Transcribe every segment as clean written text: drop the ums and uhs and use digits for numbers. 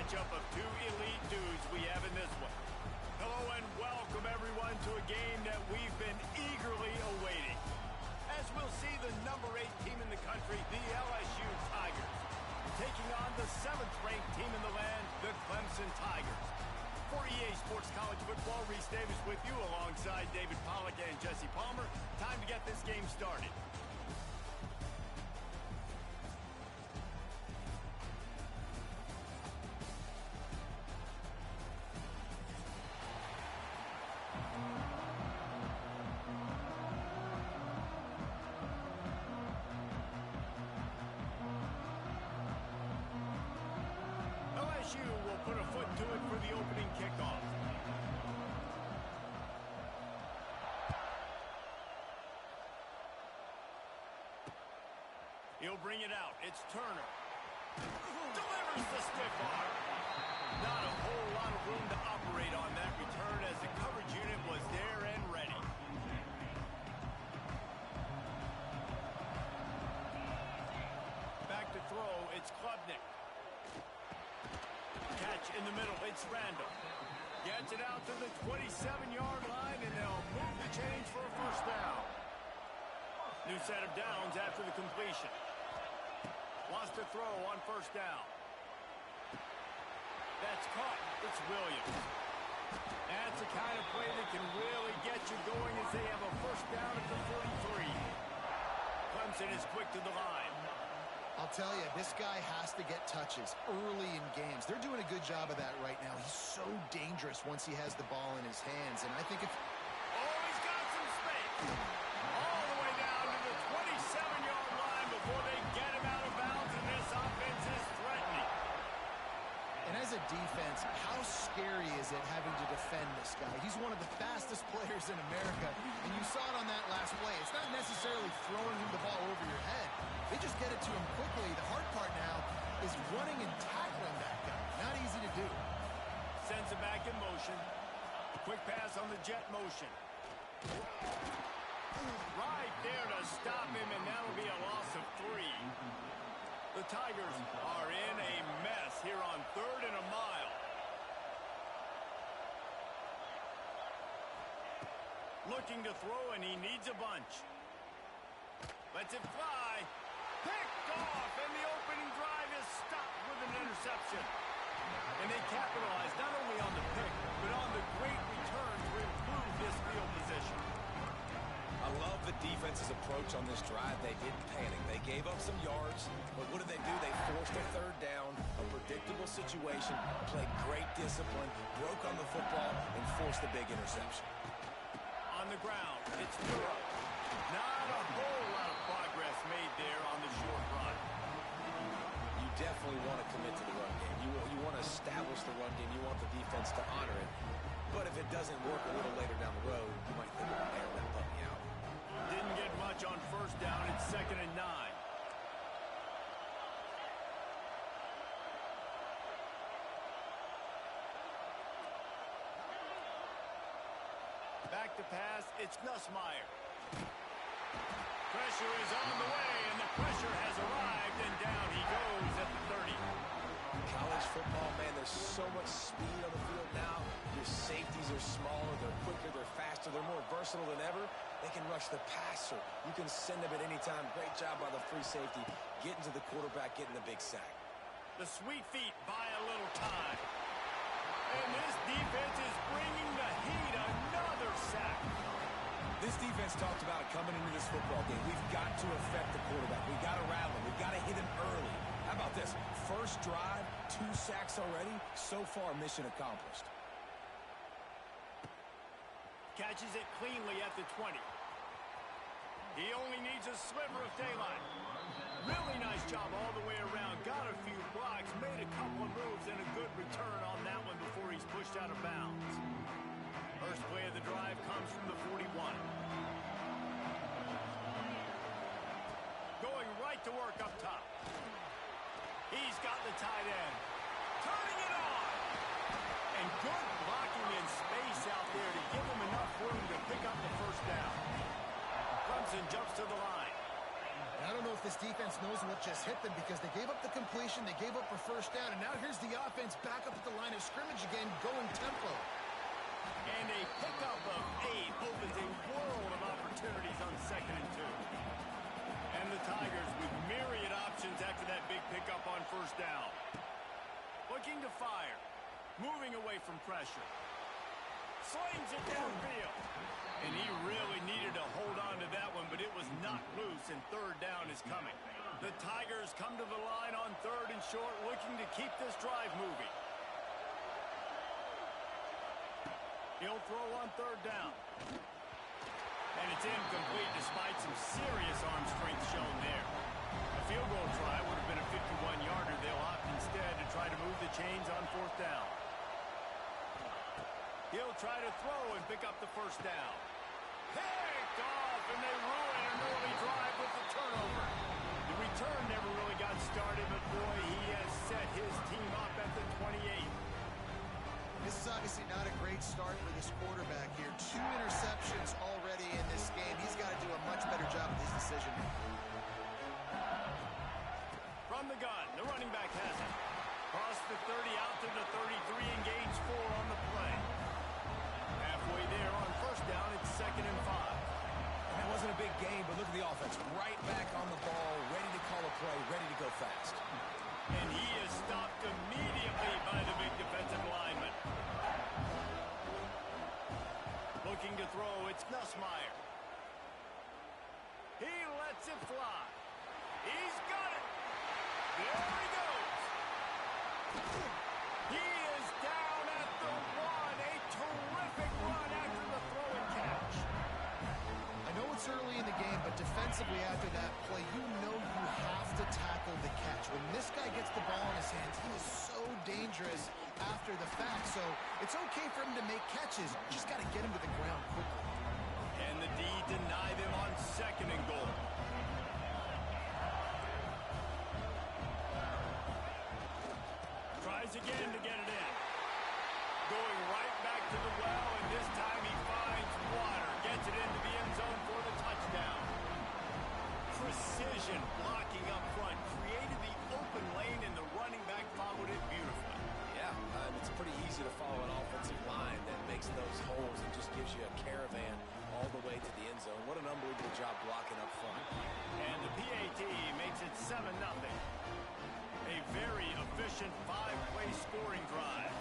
matchup of two elite dudes we have in this one. Hello and welcome everyone to a game that we've been eagerly awaiting. As we'll see the number 8 team in the country, the LSU Tigers, taking on the 7th-ranked team in the land, the Clemson Tigers. For EA Sports College Football, Reese Davis with you alongside David Pollack and Jesse Palmer. Time to get this game started. LSU will put a foot to it for the opening kickoff. He'll bring it out. It's Turner. Delivers the stiff arm. Not a whole lot of room to operate on that return as the coverage unit was there and ready. Back to throw. It's Klubnik. Catch in the middle, it's Randall. Gets it out to the 27-yard line, and they'll move the chains for a first down. New set of downs after the completion. Wants to throw on first down. That's caught. It's Williams. That's the kind of play that can really get you going as they have a first down at the 43. Clemson is quick to the line. I'll tell you, this guy has to get touches early in games. They're doing a good job of that right now. He's so dangerous once he has the ball in his hands. And I think if... Oh, he's got some space. All the way down to the 27-yard line before they get him out of bounds, and this offense is threatening. And as a defense, how scary is it having to defend this guy? He's one of the fastest players in America, and you saw it on that last play. It's not necessarily throwing him the ball over your head. They just get it to him quickly. The hard part now is running and tackling that guy. Not easy to do. Sends it back in motion. Quick pass on the jet motion. Right there to stop him, and that'll be a loss of 3. The Tigers are in a mess here on 3rd and a mile. Looking to throw, and he needs a bunch. Lets it fly. Picked off, and the opening drive is stopped with an interception. And they capitalize not only on the pick, but on the great return to improve this field position. I love the defense's approach on this drive. They didn't panic. They gave up some yards, but what did they do? They forced a 3rd down, a predictable situation, played great discipline, broke on the football, and forced the big interception. On the ground, it's Burrow. Not a whole lot of progress made there on the short run. You definitely want to commit to the run game. You want to establish the run game. You want the defense to honor it. But if it doesn't work a little later down the road, you might think, oh, air that puppy out. Didn't get much on first down. It's 2nd and 9. Back to pass. It's Nussmeier. Pressure is on the way, and the pressure has arrived, and down he goes at the 30. College football, man, there's so much speed on the field now. Your safeties are smaller, they're quicker, they're faster, they're more versatile than ever. They can rush the passer. You can send them at any time. Great job by the free safety, getting to the quarterback, getting the big sack. The sweet feet buy a little time. And this defense is bringing the heat. Another sack. This defense talked about it coming into this football game. We've got to affect the quarterback. We've got to rattle him. We've got to hit him early. How about this? First drive, 2 sacks already. So far, mission accomplished. Catches it cleanly at the 20. He only needs a sliver of daylight. Really nice job all the way around. Got a few blocks, made a couple of moves, and a good return on that one before he's pushed out of bounds. First play of the drive comes from the 41. Going right to work up top. He's got the tight end. Turning it on. And good blocking in space out there to give him enough room to pick up the first down. Clemson jumps to the line. I don't know if this defense knows what just hit them because they gave up the completion, they gave up a first down, and now here's the offense back up at the line of scrimmage again, going tempo. And a pickup of 8 opens a world of opportunities on 2nd and 2. And the Tigers with myriad options after that big pickup on first down. Looking to fire. Moving away from pressure. Slings it downfield. And he really needed to hold on to that one, but it was knocked loose, and 3rd down is coming. The Tigers come to the line on 3rd and short, looking to keep this drive moving. He'll throw on 3rd down. And it's incomplete despite some serious arm strength shown there. A field goal try would have been a 51-yarder. They'll opt instead to try to move the chains on 4th down. He'll try to throw and pick up the first down. Picked off, and they ruin an early drive with the turnover. The return never really got started, but boy, he has set his team up at the 28. This is obviously not a great start for this quarterback here. 2 interceptions already in this game. He's got to do a much better job with his decision-making. From the gun, the running back has it. Cross the 30 out to the 33 and gains 4 on the play. Halfway there on first down, it's 2nd and 5. And that wasn't a big gain, but look at the offense. Right back on the ball, ready to call a play, ready to go fast. And he is stopped immediately by the big defensive lineman. Looking to throw, it's Nussmeier. He lets it fly. He's got it. There he goes. He is down at the 1. A terrific run after the throw and catch. I know it's early in the game, but defensively after that play, you know you have to tackle the catch. When this guy gets the ball in his hands, he is so dangerous after the fact. So it's okay for him to make catches. You just got to get him to the ground quickly. And the D deny them on 2nd and goal. Tries again to get it in. Going right back to the well, and this time he finds water. Gets it into the end zone for the touchdown. Precision blocking up front. Created the open lane, and the running back followed it beautifully. Yeah, it's pretty easy to follow an offensive line that makes those holes and just gives you a caravan all the way to the end zone. What an unbelievable job blocking up front. And the PAT makes it 7-0. A very efficient 5-play scoring drive.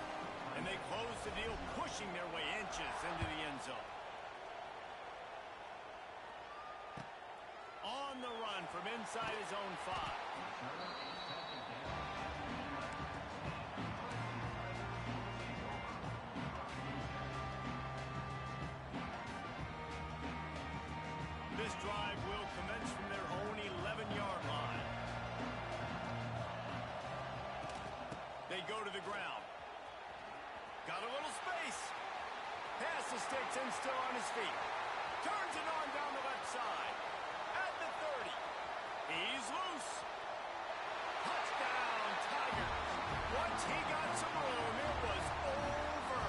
And they close the deal, pushing their way inches into the end zone. On the run from inside his own 5. This drive will commence from their own 11-yard line. They go to the ground. Got a little space. Pass the sticks and still on his feet. Turns it on down the left side. At the 30. He's loose. Touchdown, Tigers. Once he got some room, it was over.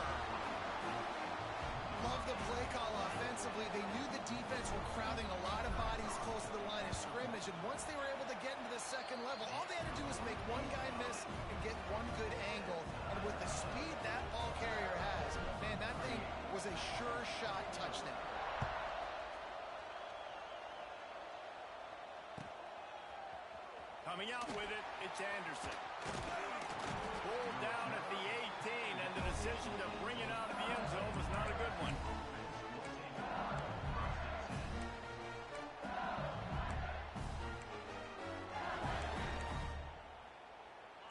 Love the play call offensively. They knew the defense were crowding a lot of bodies close to the line of scrimmage, and once they were able to get into the 2nd level, all they had to do was make one guy miss and get one good angle. And with the speed that ball carrier has, man, that thing was a sure shot touchdown. Coming out with it, it's Anderson. Pulled down at the 18, and the decision to bring it out of the end zone was not a good one.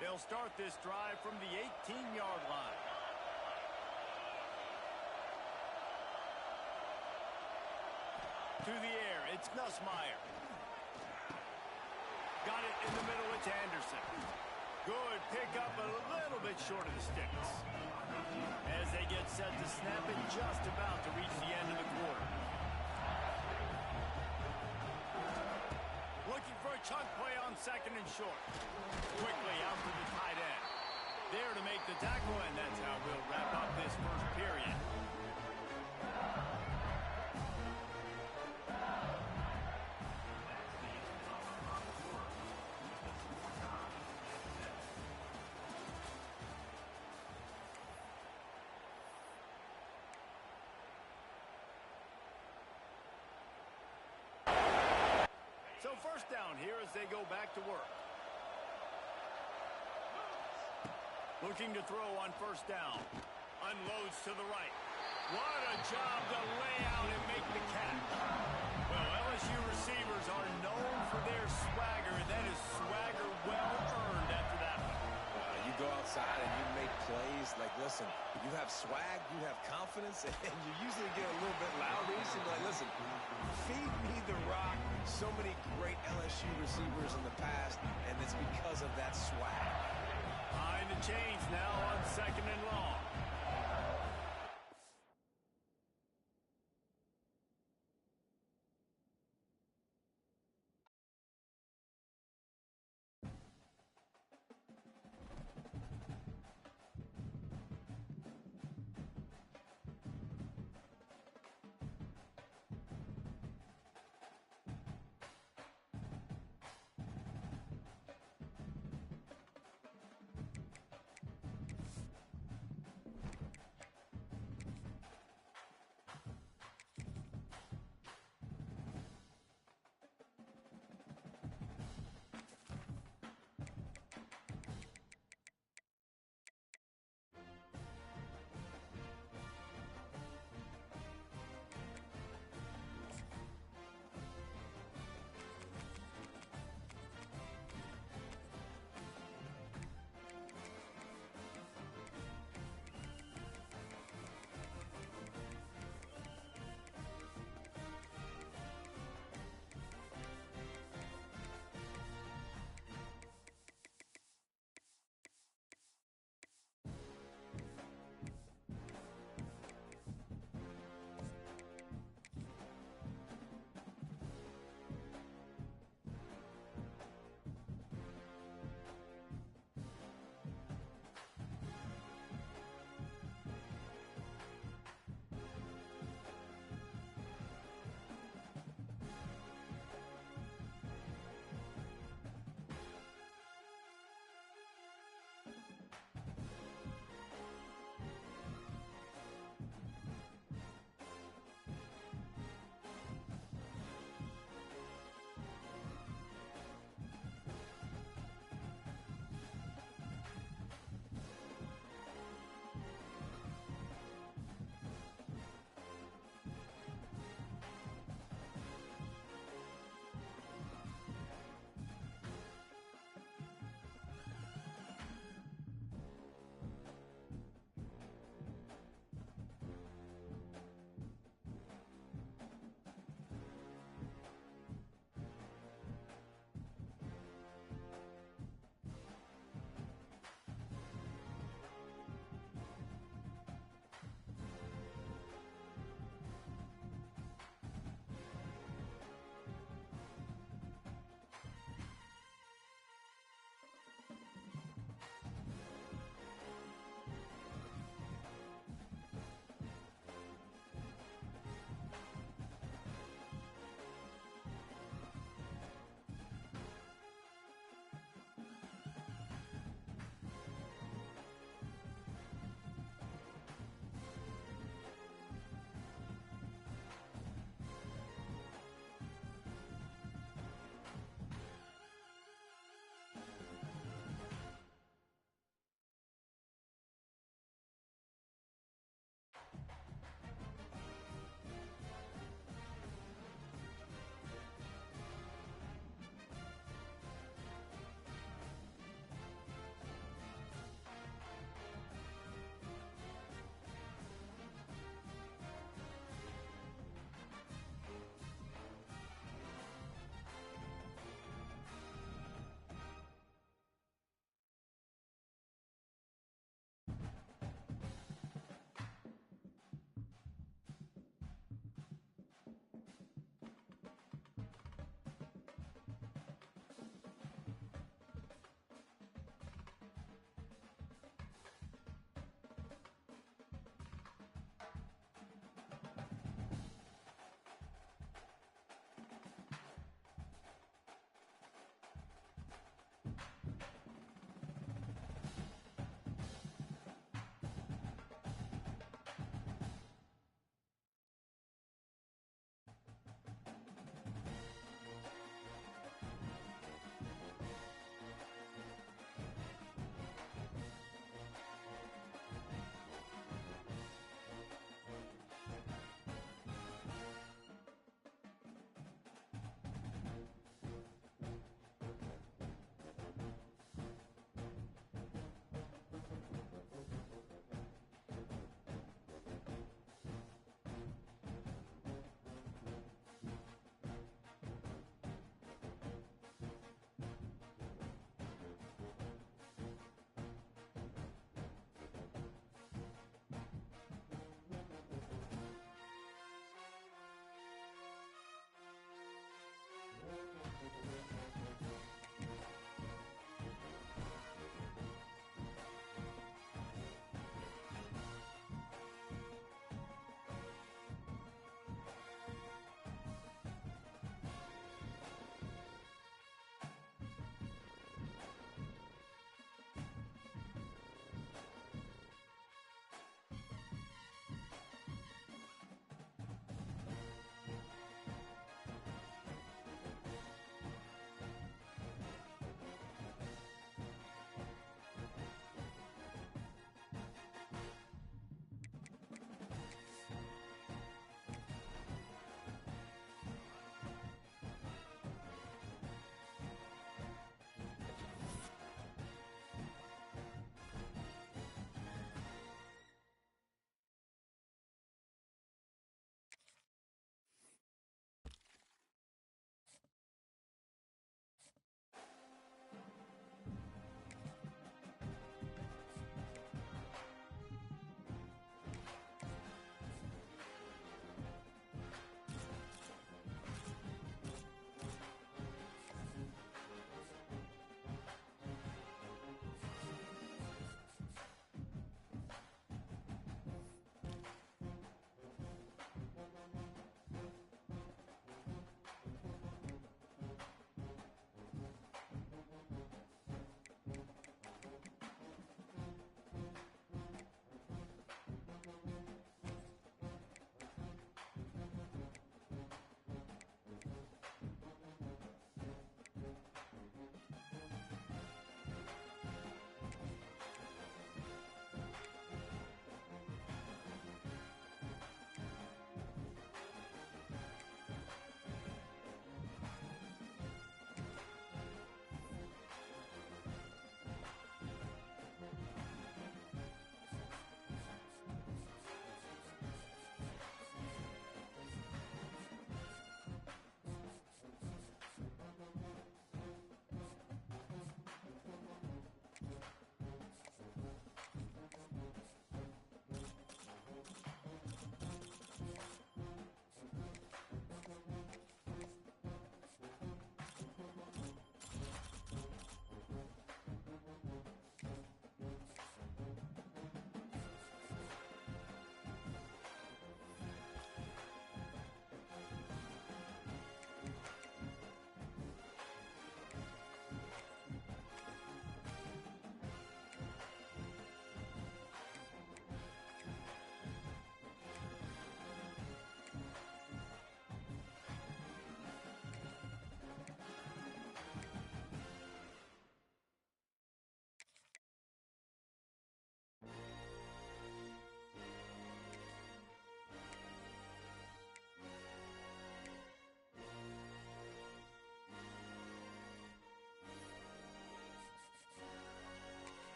They'll start this drive from the 18-yard line. To the air, it's Nussmeier. Got it in the middle, it's Anderson. Good pickup, a little bit short of the sticks. As they get set to snap it, just about to reach the end of the quarter. Looking for a chunk play on 2nd and short. Quickly out to the tight end. There to make the tackle, and that's how we'll wrap up this first period. So first down here as they go back to work. Looking to throw on first down. Unloads to the right. What a job to lay out and make the catch. Well, LSU receivers are known for their swagger. That is swagger well earned after that one. You go outside and you make plays. Like, listen, you have swag, you have confidence, and you usually get a little bit loud. You're like, listen, feed me the rock. So many great LSU receivers in the past, and it's because of that swag. Behind the chains now on 2nd and long.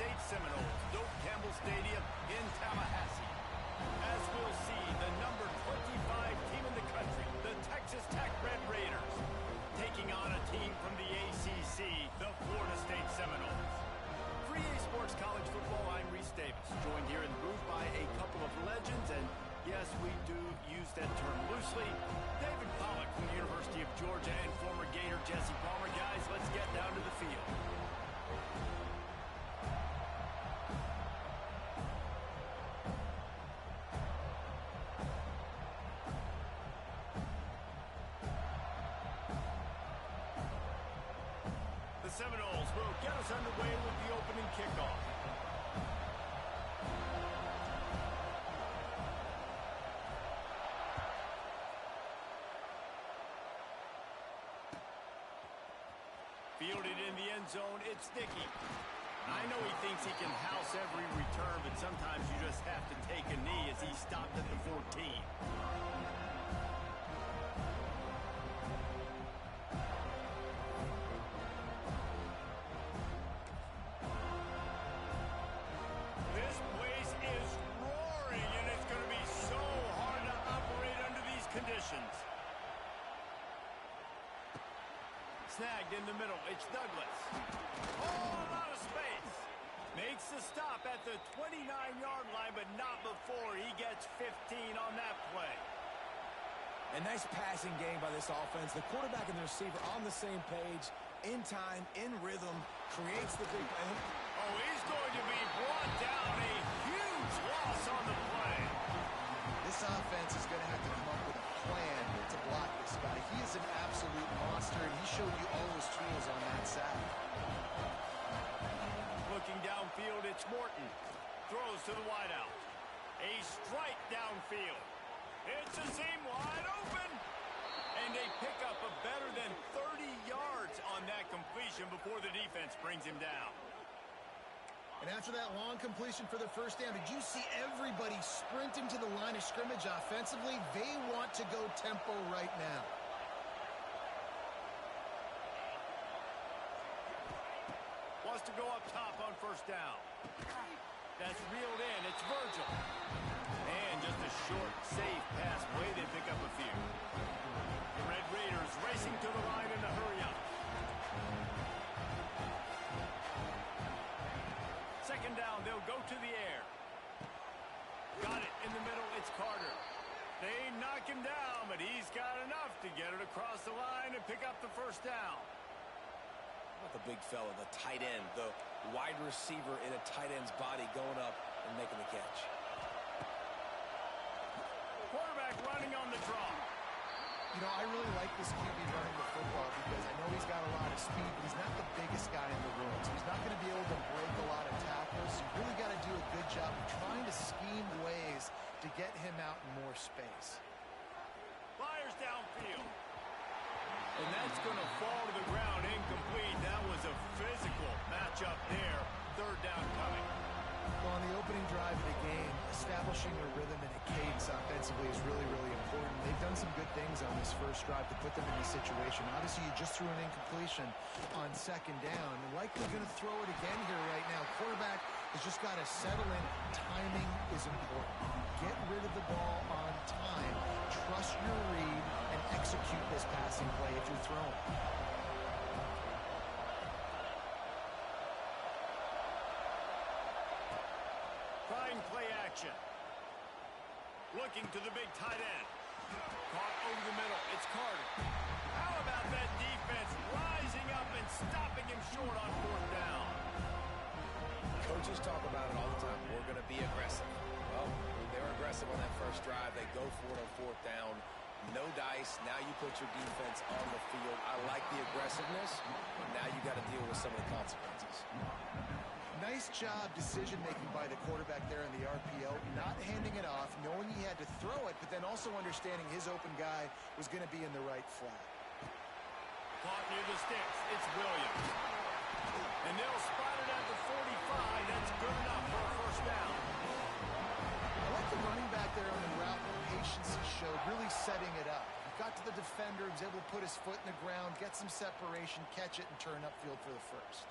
State Seminoles, Doak Campbell Stadium in Tallahassee. As we'll see, the number 25 team in the country, the Texas Tech Red Raiders, taking on a team from the ACC, the Florida State Seminoles. For EA Sports College Football, I'm Reese Davis, joined here in the booth by a couple of legends, and yes, we do use that term loosely. David Pollack from the University of Georgia and former Gator Jesse Palmer. Guys, let's get down to the field. The Seminoles will get us underway with the opening kickoff. Fielded in the end zone, it's Dickey. I know he thinks he can house every return, but sometimes you just have to take a knee as he stopped at the 14. This place is roaring, and it's going to be so hard to operate under these conditions. Snagged in the middle, it's Douglas. Oh, a lot of space. Makes the stop at the 29-yard line, but not before he gets 15 on that play. A nice passing game by this offense. The quarterback and the receiver on the same page, in time, in rhythm, creates the big play. Oh, he's going to be brought down. A huge loss on the play. This offense is going to have to come up with a plan to block this guy. He is an absolute monster, and he showed you all his tools on that side. Looking downfield, it's Morton. Throws to the wideout. A strike downfield. It's a seam wide open. And they pick up a better than 30 yards on that completion before the defense brings him down. And after that long completion for the first down, did you see everybody sprinting to the line of scrimmage offensively? They want to go tempo right now. Wants to go up top on first down. That's reeled in. It's Virgil. And just a short, safe pass play. They pick up a few. The Red Raiders racing to the line in a hurry-up. Second down, they'll go to the air. Got it in the middle, it's Carter. They knock him down, but he's got enough to get it across the line and pick up the first down. The big fella, the tight end, the wide receiver in a tight end's body going up and making the catch. Quarterback running on the draw. You know, I really like this QB running the football because I know he's got a lot of speed, but he's not the biggest guy in the world. So he's not going to be able to break a lot of tackles. So you really got to do a good job of trying to scheme ways to get him out in more space. Fires downfield. And that's going to fall to the ground incomplete. That was a physical matchup there. Third down coming. Well, on the opening drive of the game, establishing a rhythm and a cadence offensively is really, really important. They've done some good things on this first drive to put them in this situation. Obviously, you just threw an incompletion on second down. They're likely going to throw it again here right now. Quarterback has just got to settle in. Timing is important. Get rid of the ball on time. Trust your read and execute this passing play if you're throwing. Trying play action. Looking to the big tight end. Caught over the middle. It's Carter. How about that defense rising up and stopping him short on fourth down? Coaches talk about it all the time. We're going to be aggressive. Well, they were aggressive on that first drive. They go for it on fourth down. No dice. Now you put your defense on the field. I like the aggressiveness, but now you got to deal with some of the consequences. Nice job decision-making by the quarterback there in the RPO, not handing it off, knowing he had to throw it, but then also understanding his open guy was going to be in the right flat. Caught near the sticks. It's Williams. And they'll spot it at the 45. That's good enough for a first down. I like the running back there on the route, the patience he showed, really setting it up. He got to the defender, he was able to put his foot in the ground, get some separation, catch it, and turn upfield for the first.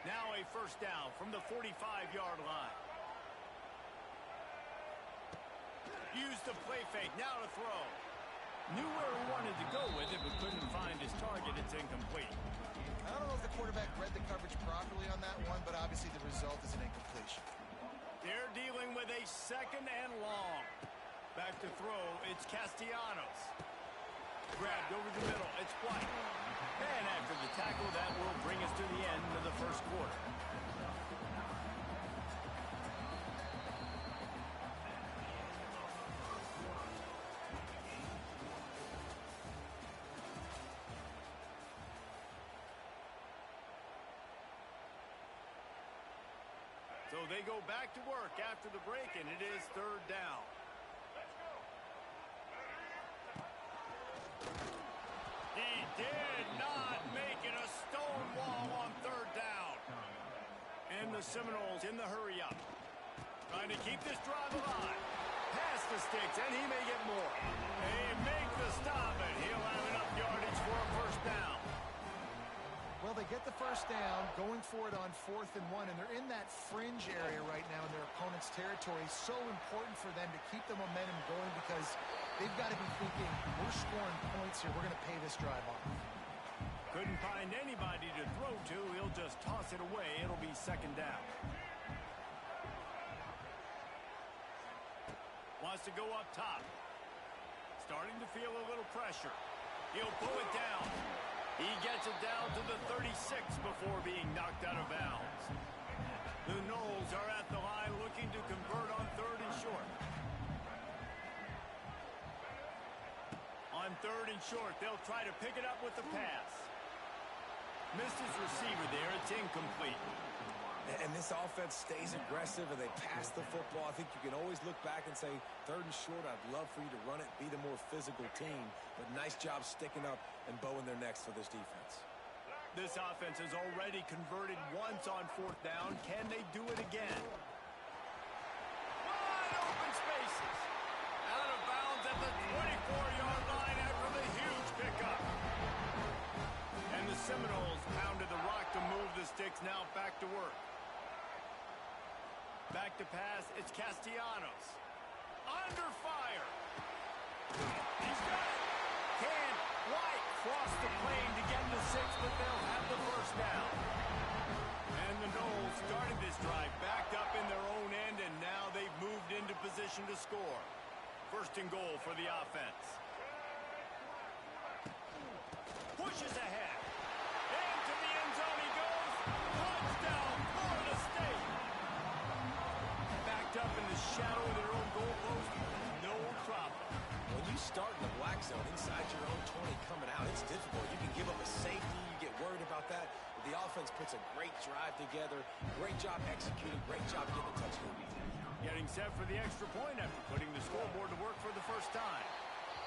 Now a first down from the 45-yard line. Use the play fake, now to throw. Knew where he wanted to go with it, but couldn't find his target. It's incomplete. I don't know if the quarterback read the coverage properly on that one, but obviously the result is an incompletion. They're dealing with a second and long. Back to throw, it's Castellanos. Grabbed over the middle, it's White. And after the tackle, that will bring us to the end of the first quarter. So they go back to work after the break, and it is third down. He did not make it a stone wall on third down. And the Seminoles in the hurry-up. Trying to keep this drive alive. Pass the sticks, and he may get more. They make the stop, and he'll have enough yardage for a first down. Well, they get the first down, going for it on 4th and 1, and they're in that fringe area right now in their opponent's territory. So important for them to keep the momentum going because they've got to be thinking, we're scoring points here. We're going to pay this drive off. Couldn't find anybody to throw to. He'll just toss it away. It'll be second down. Wants to go up top. Starting to feel a little pressure. He'll pull it down. He gets it down to the 36 before being knocked out of bounds. The Noles are at the line looking to convert on third and short. On third and short, they'll try to pick it up with the pass. Missed his receiver there. It's incomplete. And this offense stays aggressive and they pass the football. I think you can always look back and say, third and short, I'd love for you to run it, be the more physical team. But nice job sticking up and bowing their necks for this defense. This offense has already converted once on fourth down. Can they do it again? Wide open spaces. Out of bounds at the 24-yard line after the huge pickup. And the Seminoles pounded the rock to move the sticks. Now back to work. Back to pass, it's Castellanos. Under fire. He's got it. Can White cross the plane to get the 6, but they'll have the first down. And the Noles started this drive backed up in their own end, and now they've moved into position to score. First and goal for the offense. Pushes ahead. Into the end zone he goes. Touchdown, Florida State. Backed up in the shadow of their own goalpost. No problem. When you start in the black zone inside your own 20 coming out, it's difficult. You can give up a safety. You get worried about that. But the offense puts a great drive together. Great job executing. Great job getting the touchdown. Getting set for the extra point after putting the scoreboard to work for the first time.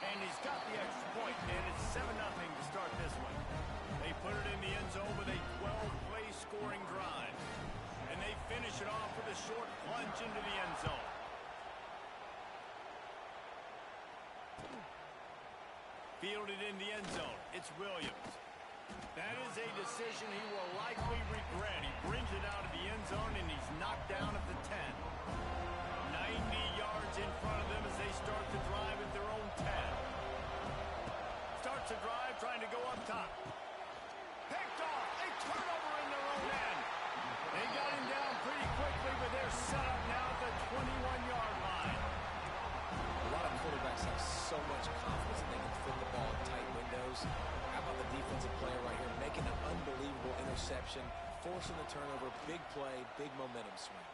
And he's got the extra point, and it's 7-0 to start this one. They put it in the end zone with a 12-play scoring drive. And they finish it off with a short plunge into the end zone. Fielded in the end zone. It's Williams. That is a decision he will likely regret. He brings it out of the end zone, and he's knocked down at the 10. 90 yards in front of them as they start to drive at their own 10. Starts a drive trying to go up top. Picked off. A turnover in their own end. They got him down pretty quickly, but they're set up now at the 21-yard line. A lot of quarterbacks have so much confidence that they can fit the ball in tight windows. How about the defensive player right here making an unbelievable interception, forcing the turnover, big play, big momentum swing.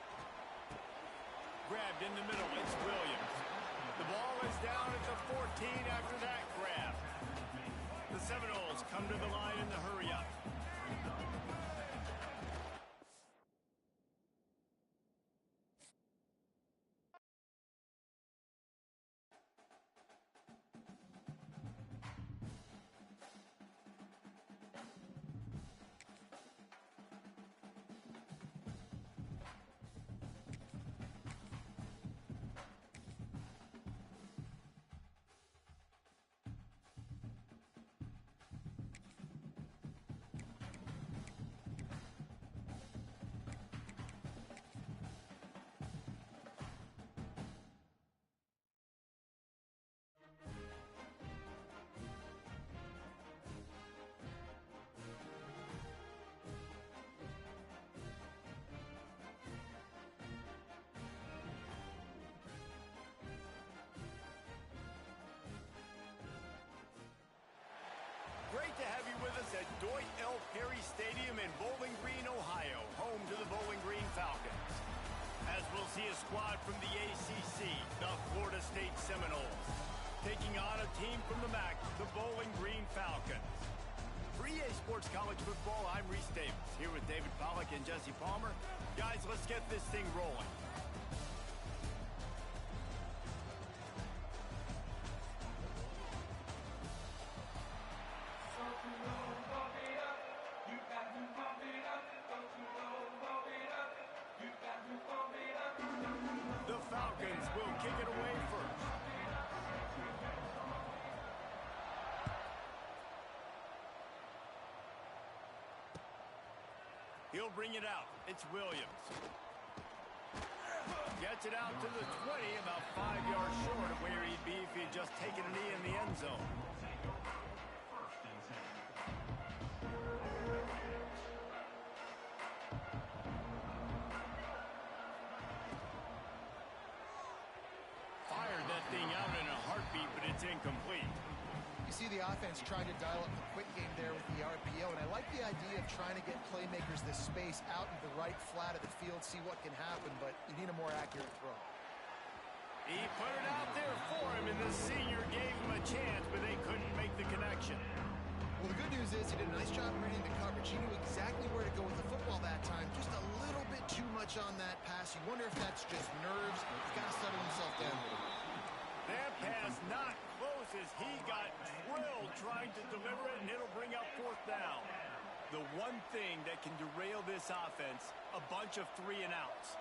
Grabbed in the middle, it's Williams. The ball is down at the 14 after that grab. The Seminoles come to the line in the hurry-up. to have you with us at Dwight L. Perry Stadium in Bowling Green, Ohio, home to the Bowling Green Falcons. As we'll see a squad from the ACC, the Florida State Seminoles, taking on a team from the MAC, the Bowling Green Falcons. For EA Sports College Football, I'm Reese Davis, here with David Pollack and Jesse Palmer. Guys, let's get this thing rolling. The Falcons will kick it away first. He'll bring it out. It's Williams. Gets it out to the 20, about 5 yards short of where he'd be if he had just taken a knee in the end zone. Fired that thing out in a heartbeat, but it's incomplete. You see the offense trying to dial up the quick game there with the RPO, and I like the idea of trying to get playmakers this space out in the right flat of the field, see what can happen, but you need a more accurate throw. He put it out there for him, and the senior gave him a chance, but they couldn't make the connection. Well, the good news is he did a nice job reading the coverage. He knew exactly where to go with the football that time. Just a little bit too much on that pass. You wonder if that's just nerves. He's got to settle himself down. That pass not close as he got drilled trying to deliver it, and it'll bring up fourth down. The one thing that can derail this offense, a bunch of 3 and outs.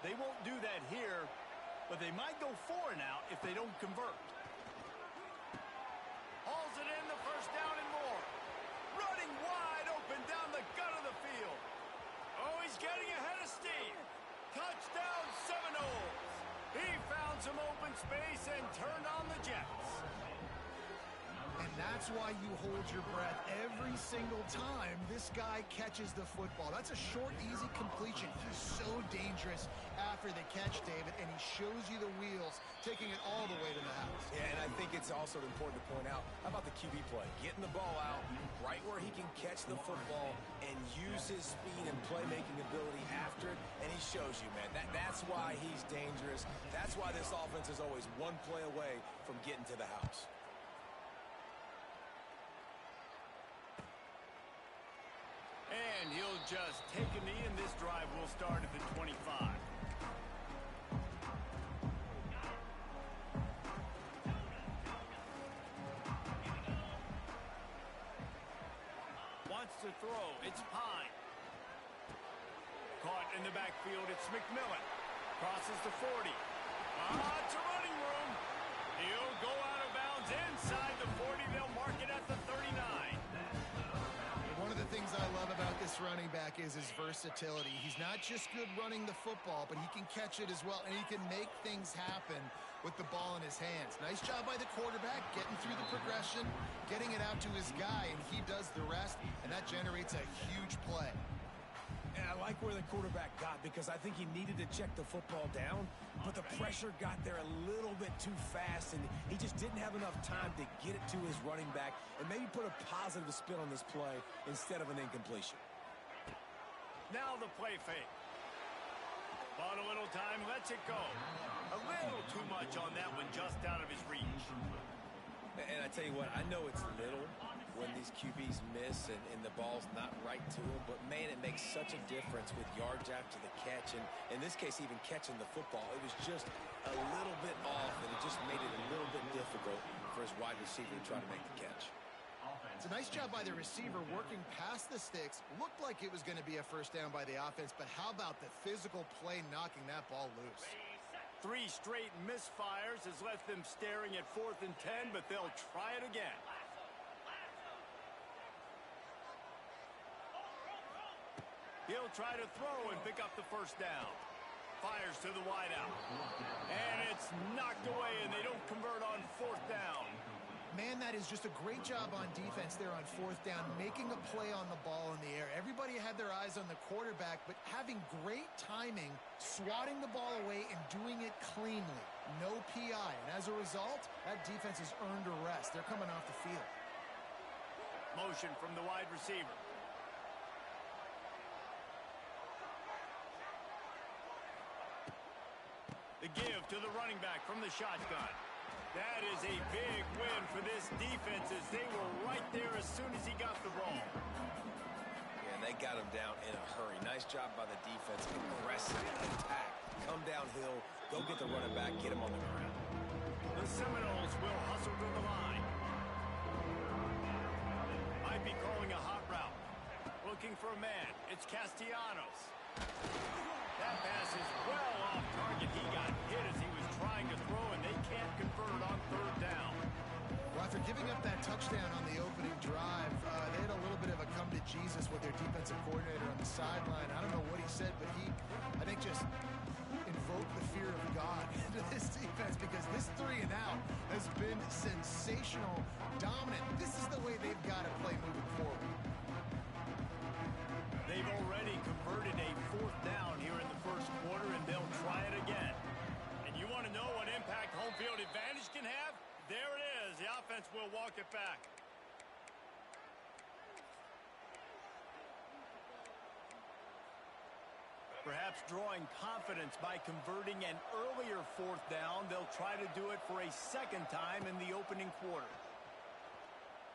They won't do that here, but they might go 4 and out if they don't convert. Hauls it in, the first down and more. Running wide open down the gut of the field. Oh, he's getting ahead of steam. Touchdown Seminoles. He found some open space and turned on the Jets. And that's why you hold your breath every single time this guy catches the football. That's a short, easy completion. He's so dangerous after the catch, David, and he shows you the wheels, taking it all the way to the house. Yeah, and I think it's also important to point out, how about the QB play? Getting the ball out right where he can catch the football and use his speed and playmaking ability after it, and he shows you, man. That's why he's dangerous. That's why this offense is always one play away from getting to the house. And he'll just take a knee, and this drive will start at the 25. Wants to throw. It's Pine. Caught in the backfield. It's McMillan. Crosses the 40. It's a running room. He'll go out of bounds inside the 40. They'll mark it at the 39. One of the things I love about this running back is his versatility. He's not just good running the football, but he can catch it as well, and he can make things happen with the ball in his hands. Nice job by the quarterback, getting through the progression, getting it out to his guy, and he does the rest, and that generates a huge play. And I like where the quarterback got, because I think he needed to check the football down, but the pressure got there a little bit too fast, and he just didn't have enough time to get it to his running back and maybe put a positive spin on this play instead of an incompletion. Now the play fake. Bought a little time, lets it go. A little too much on that one, just out of his reach. And I tell you what, I know it's little when these QBs miss and the ball's not right to them, but man, it makes such a difference with yards after the catch, and in this case, even catching the football. It was just a little bit off, and it just made it a little bit difficult for his wide receiver to try to make the catch. It's a nice job by the receiver working past the sticks. Looked like it was going to be a first down by the offense, but how about the physical play knocking that ball loose? 3 straight misfires has left them staring at 4th and 10, but they'll try it again. He'll try to throw and pick up the first down. Fires to the wideout. And it's knocked away, and they don't convert on 4th down. Man, that is just a great job on defense there on 4th down, making a play on the ball in the air. Everybody had their eyes on the quarterback, but having great timing, swatting the ball away, and doing it cleanly. No PI, and as a result, that defense has earned a rest. They're coming off the field. Motion from the wide receiver. The give to the running back from the shotgun. That is a big win for this defense as they were right there as soon as he got the ball. Yeah, and they got him down in a hurry. Nice job by the defense. Aggressive attack. Come downhill. Go get the running back. Get him on the ground. The Seminoles will hustle to the line. Might be calling a hot route. Looking for a man. It's Castellanos. That pass is well off target. He got hit as he was trying to throw, and they can't convert on third down. Well, after giving up that touchdown on the opening drive, they had a little bit of a come to Jesus with their defensive coordinator on the sideline. I don't know what he said, but he, I think, just invoked the fear of God into this defense because this 3 and out has been sensational, dominant. This is the way they've got to play moving forward. They've already converted a 4th down here in the first quarter, and they'll try it again. And you want to know what impact home field advantage can have? There it is. The offense will walk it back. Perhaps drawing confidence by converting an earlier 4th down, they'll try to do it for a 2nd time in the opening quarter.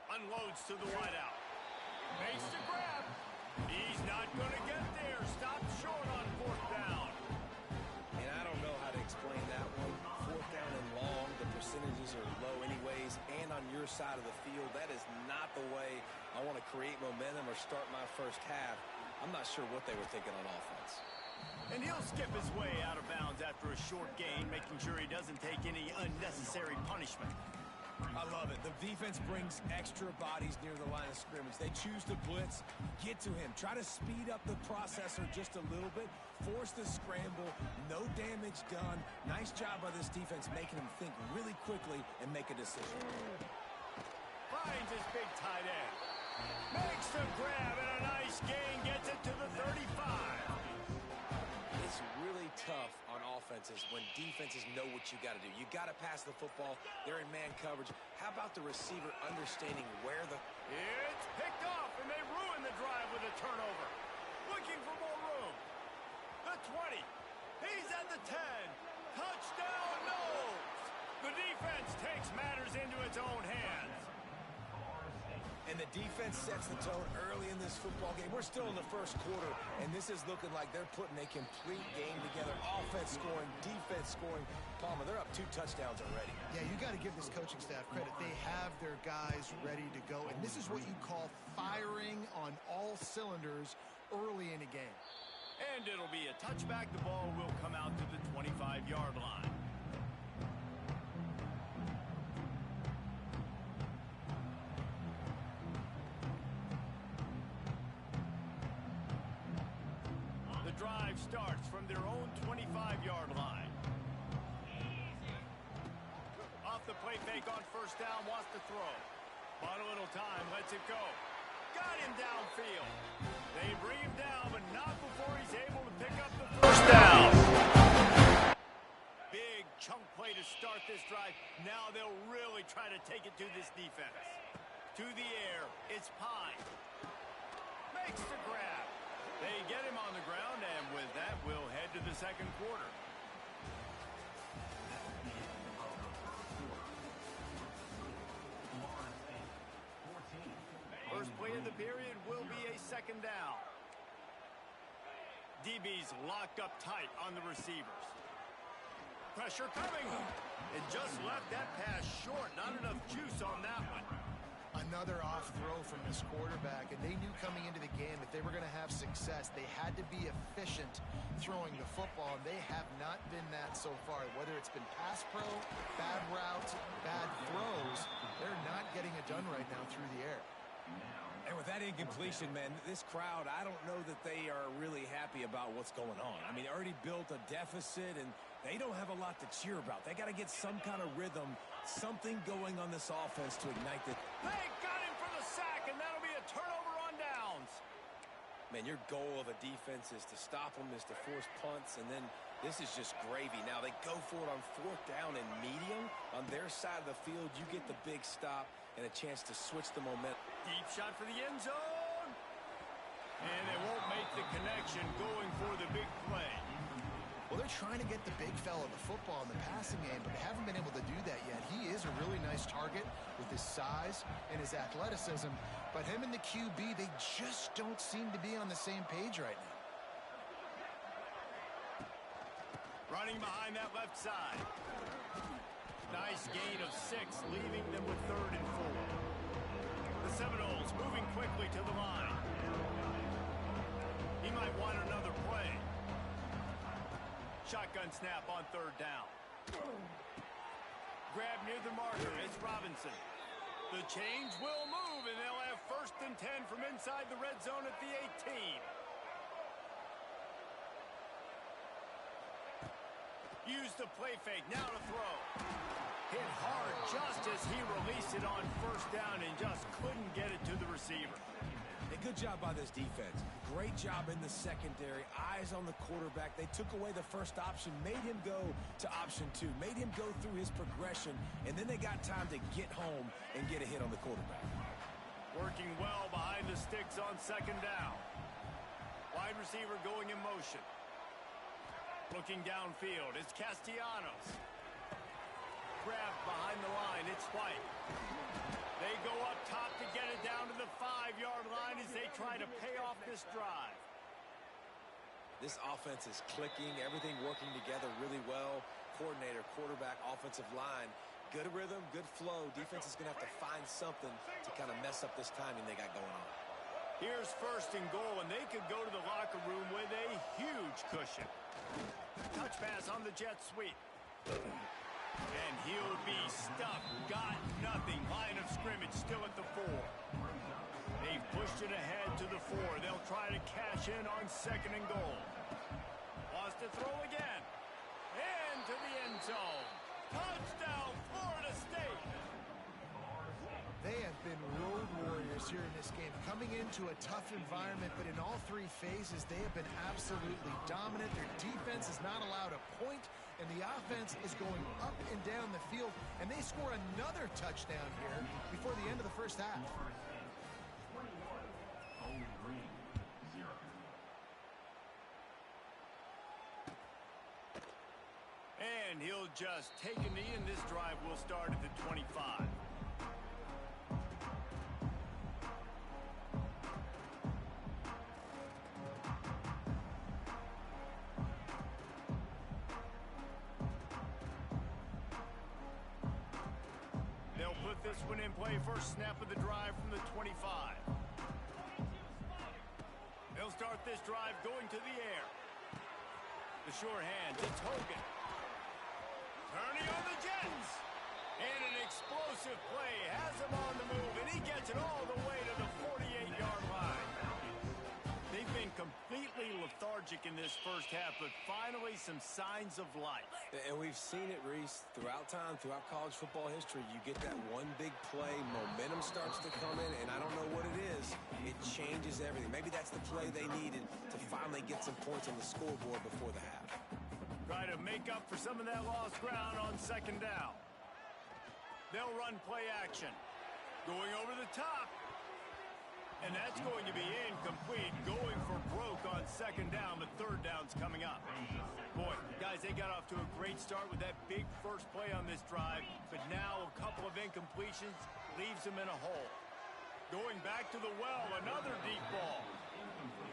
Unloads to the wideout. Makes the grab. He's not going to get there. Stopped short on 4th down. And I don't know how to explain that one. 4th down and long, the percentages are low anyways, and on your side of the field, that is not the way I want to create momentum or start my first half. I'm not sure what they were thinking on offense. And he'll skip his way out of bounds after a short gain, making sure he doesn't take any unnecessary punishment. I love it. The defense brings extra bodies near the line of scrimmage. They choose to blitz, get to him, try to speed up the processor just a little bit, force the scramble, no damage done. Nice job by this defense making him think really quickly and make a decision. Finds his big tight end. Makes the grab and a nice gain, gets it to the 35. It's really tough on offenses when defenses know what you got to do. You got to pass the football. They're in man coverage. How about the receiver understanding where the... It's picked off, and they ruin the drive with a turnover. Looking for more room. The 20. He's at the 10. Touchdown, no. The defense takes matters into its own hands. And the defense sets the tone early in this football game. We're still in the first quarter, and this is looking like they're putting a complete game together. Offense scoring, defense scoring. Palmer, they're up 2 touchdowns already. Yeah, you got to give this coaching staff credit. They have their guys ready to go, and this is what you call firing on all cylinders early in a game. And it'll be a touchback. The ball will come out to the 25-yard line. Drive starts from their own 25-yard line. Off the play fake on 1st down, wants to throw. Bought a little time, lets it go. Got him downfield. They bring him down, but not before he's able to pick up the 1st down. Big chunk play to start this drive. Now they'll really try to take it to this defense. To the air, it's Pine. Makes the grab. They get him on the ground, and with that, we'll head to the 2nd quarter. First play of the period will be a 2nd down. DB's locked up tight on the receivers. Pressure coming. It just left that pass short. Not enough juice on that one. Another off throw from this quarterback, and they knew coming into the game if they were going to have success, they had to be efficient throwing the football. They have not been that so far. Whether it's been pass pro, bad routes, bad throws, they're not getting it done right now through the air. And with that incompletion, man, this crowd, I don't know that they are really happy about what's going on. I mean, they already built a deficit, and they don't have a lot to cheer about. They got to get some kind of rhythm, something going on this offense to ignite it. They got him for the sack, and that'll be a turnover on downs. Man, your goal of a defense is to stop them, is to force punts, and then this is just gravy. Now they go for it on 4th down and medium. On their side of the field, you get the big stop and a chance to switch the momentum. Deep shot for the end zone. And they won't make the connection going for the big play. Well, they're trying to get the big fella the football in the passing game, but they haven't been able to do that yet. He is a really nice target with his size and his athleticism, but him and the QB, they just don't seem to be on the same page right now. Running behind that left side. Nice gain of 6, leaving them with 3rd and 4. The Seminoles moving quickly to the line. He might want another play. Shotgun snap on 3rd down. Grab near the marker. It's Robinson. The change will move, and they'll have 1st and 10 from inside the red zone at the 18. Use the play fake. Now to throw. Hit hard just as he released it on 1st down and just couldn't get it to the receiver. A good job by this defense. Great job in the secondary. Eyes on the quarterback. They took away the first option, made him go to option 2, made him go through his progression, and then they got time to get home and get a hit on the quarterback. Working well behind the sticks on 2nd down. Wide receiver going in motion. Looking downfield, it's Castellanos. Grabbed behind the line, it's White. They go up top to get it down to the 5-yard line as they try to pay off this drive. This offense is clicking, everything working together really well. Coordinator, quarterback, offensive line, good rhythm, good flow. Defense is going to have to find something to kind of mess up this timing they got going on. Here's 1st and goal, and they could go to the locker room with a huge cushion. Touch pass on the jet sweep. And he'll be stuffed. Got nothing. Line of scrimmage still at the 4. They've pushed it ahead to the 4. They'll try to cash in on 2nd and goal. Wants to throw again. Into the end zone. Touchdown, Florida State. They have been road warriors here in this game, coming into a tough environment, but in all 3 phases, they have been absolutely dominant. Their defense is not allowed a point, and the offense is going up and down the field, and they score another touchdown here before the end of the 1st half. And he'll just take a knee, and this drive will start at the 25. This one in play, first snap of the drive from the 25. They'll start this drive going to the air. The sure hands, it's Hogan. Turning on the Jets. And an explosive play has him on the move, and he gets it all the way to the 48-yard line. They've been completely lethargic in this 1st half, but finally some signs of life. And we've seen it, Reese, throughout time, throughout college football history. You get that one big play, momentum starts to come in, and I don't know what it is. It changes everything. Maybe that's the play they needed to finally get some points on the scoreboard before the half. Try to make up for some of that lost ground on 2nd down. They'll run play action. Going over the top. And that's going to be incomplete. Going for broke on 2nd down, but 3rd down's coming up. Boy, guys, they got off to a great start with that big first play on this drive, but now a couple of incompletions leaves them in a hole. Going back to the well, another deep ball.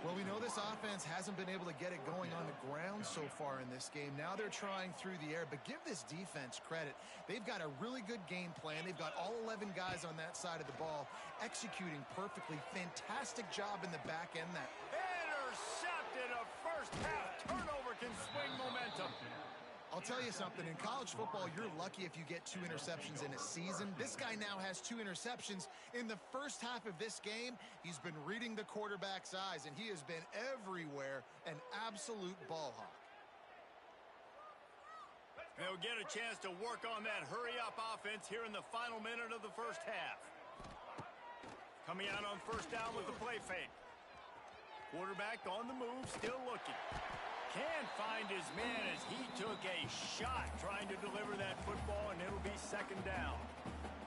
Well, we know this offense hasn't been able to get it going on the ground so far in this game. Now they're trying through the air, but give this defense credit. They've got a really good game plan. They've got all 11 guys on that side of the ball executing perfectly. Fantastic job in the back end. That intercepted. A first half turnover can swing momentum. I'll tell you something, in college football, you're lucky if you get 2 interceptions in a season. This guy now has 2 interceptions. In the first half of this game, he's been reading the quarterback's eyes, and he has been everywhere, an absolute ball hawk. They'll get a chance to work on that hurry-up offense here in the final minute of the first half. Coming out on 1st down with the play fake. Quarterback on the move, still looking. Can't find his man as he took a shot trying to deliver that football, and it'll be second down.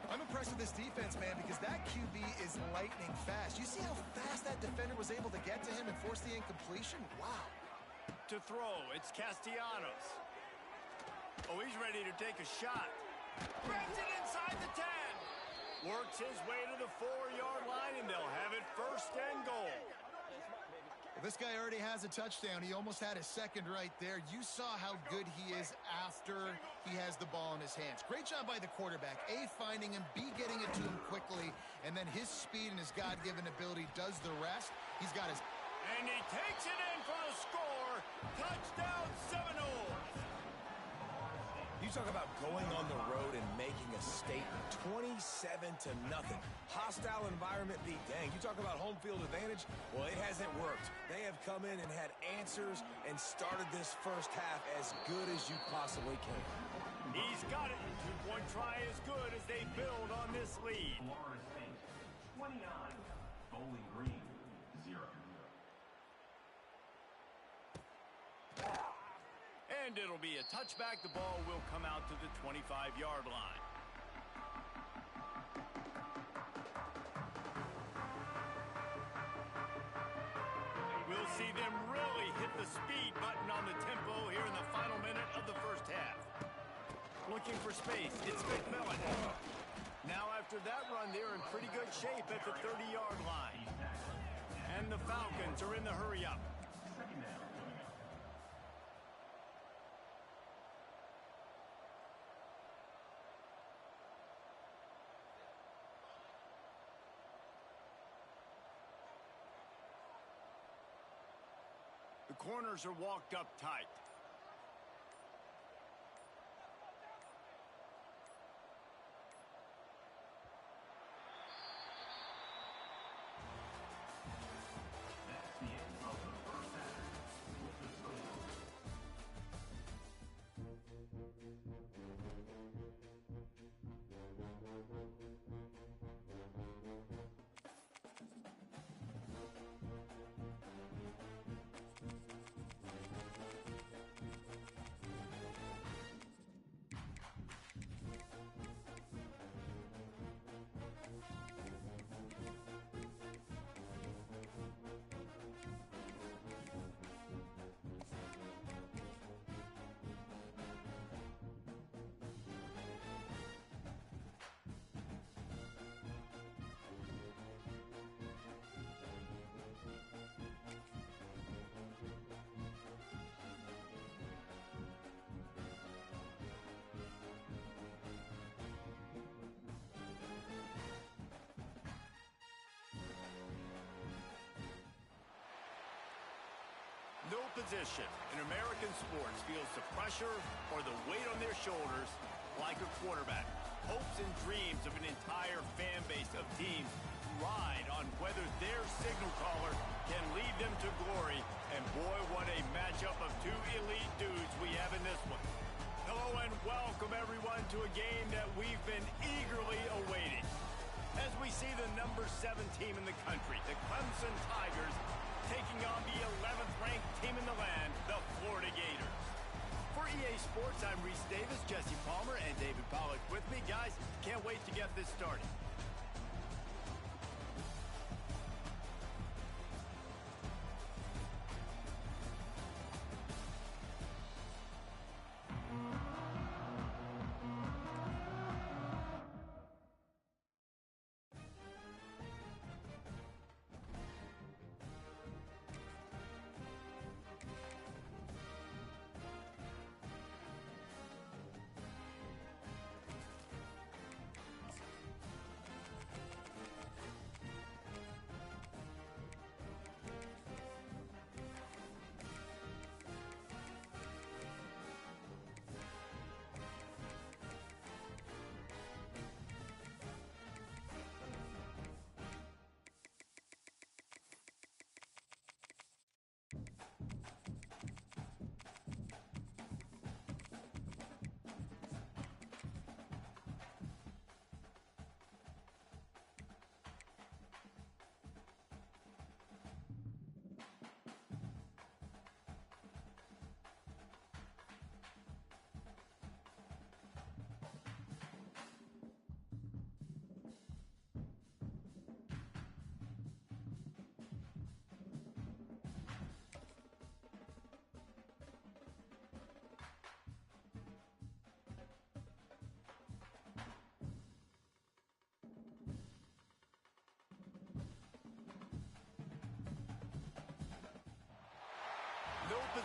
I'm impressed with this defense, man, because that QB is lightning fast. You see how fast that defender was able to get to him and force the incompletion? Wow. To throw, it's Castellanos. Oh, he's ready to take a shot. Grabs it inside the 10. Works his way to the 4-yard line, and they'll have it first and goal. Well, this guy already has a touchdown. He almost had a second right there. You saw how good he is after he has the ball in his hands. Great job by the quarterback. A, finding him, B, getting it to him quickly, and then his speed and his God-given ability does the rest. He's got his... And he takes it in for the score. Touchdown Seminoles. You talk about going on the road and making a statement. 27-0. Hostile environment be danged. You talk about home field advantage. Well, it hasn't worked. They have come in and had answers and started this first half as good as you possibly can. He's got it. Two-point try as good as they build on this lead. Florida State, 29. Bowling Green, 0. And it'll be a touchback. The ball will come out to the 25-yard line. We'll see them really hit the speed button on the tempo here in the final minute of the first half. Looking for space. It's McMillan. Now after that run, they're in pretty good shape at the 30-yard line. And the Falcons are in the hurry-up. The corners are walked up tight. That's the end of the first half. With the score. No position in American sports feels the pressure or the weight on their shoulders like a quarterback. Hopes and dreams of an entire fan base of teams ride on whether their signal caller can lead them to glory. And boy, what a matchup of two elite dudes we have in this one. Hello and welcome everyone to a game that we've been eagerly awaiting. As we see the number 7 team in the country, the Clemson Tigers, taking on the 11th ranked team in the land, the Florida Gators. For EA Sports, I'm Reese Davis, Jesse Palmer, and David Pollack with me. Guys, can't wait to get this started.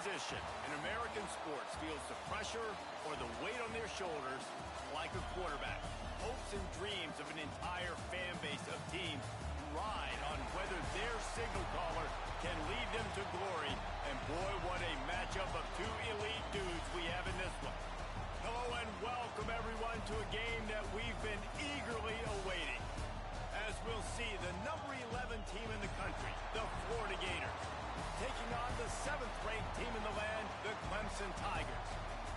position in American sports feels the pressure or the weight on their shoulders like a quarterback. Hopes and dreams of an entire fan base of teams ride on whether their signal caller can lead them to glory. And boy, what a matchup of two elite dudes we have in this one. Hello and welcome everyone to a game that we've been eagerly awaiting. As we'll see the number 11 team in the country, the Florida Gators, taking on the 7th-ranked team in the land, the Clemson Tigers.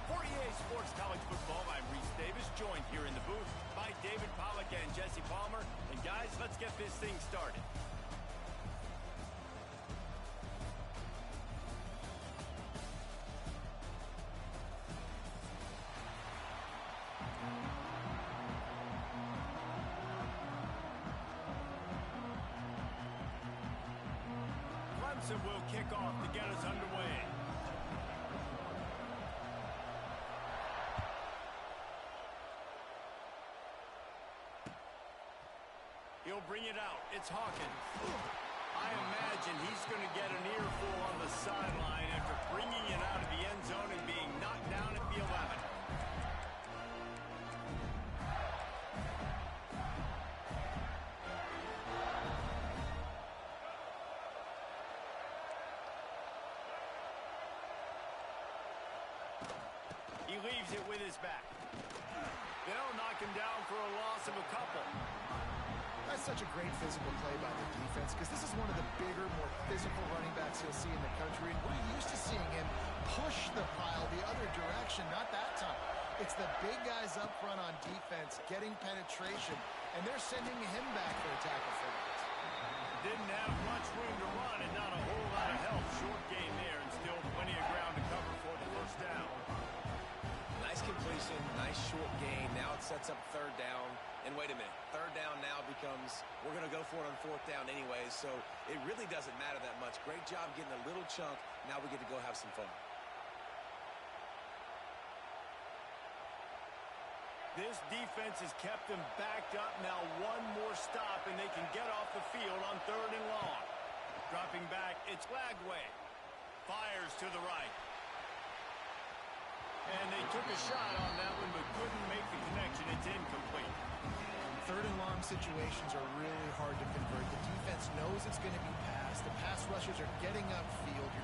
For EA Sports College Football, I'm Reese Davis, joined here in the booth by David Pollack and Jesse Palmer. And guys, let's get this thing started. Clemson will kick off to get us underway. He'll bring it out. It's Hawkins. I imagine he's going to get an earful on the sideline after bringing it out of the end zone and being knocked down at the 11. He leaves it with his back. They'll knock him down for a loss of a couple. That's such a great physical play by the defense because this is one of the bigger, more physical running backs you'll see in the country. And we're used to seeing him push the pile the other direction, not that time. It's the big guys up front on defense getting penetration, and they're sending him back for a tackle for that. Didn't have much room to run and not a whole lot of help. Short gain there and still plenty of ground to cover for the first down. Nice completion, nice short gain. Now it sets up 3rd down. And wait a minute, 3rd down now becomes, we're going to go for it on 4th down anyways, so it really doesn't matter that much. Great job getting a little chunk. Now we get to go have some fun. This defense has kept them backed up. Now one more stop, and they can get off the field on 3rd and long. Dropping back, it's Lagway. Fires to the right. And they took a shot on that one, but couldn't make the connection. It's incomplete. 3rd and long situations are really hard to convert. The defense knows it's going to be passed. The pass rushers are getting upfield. You're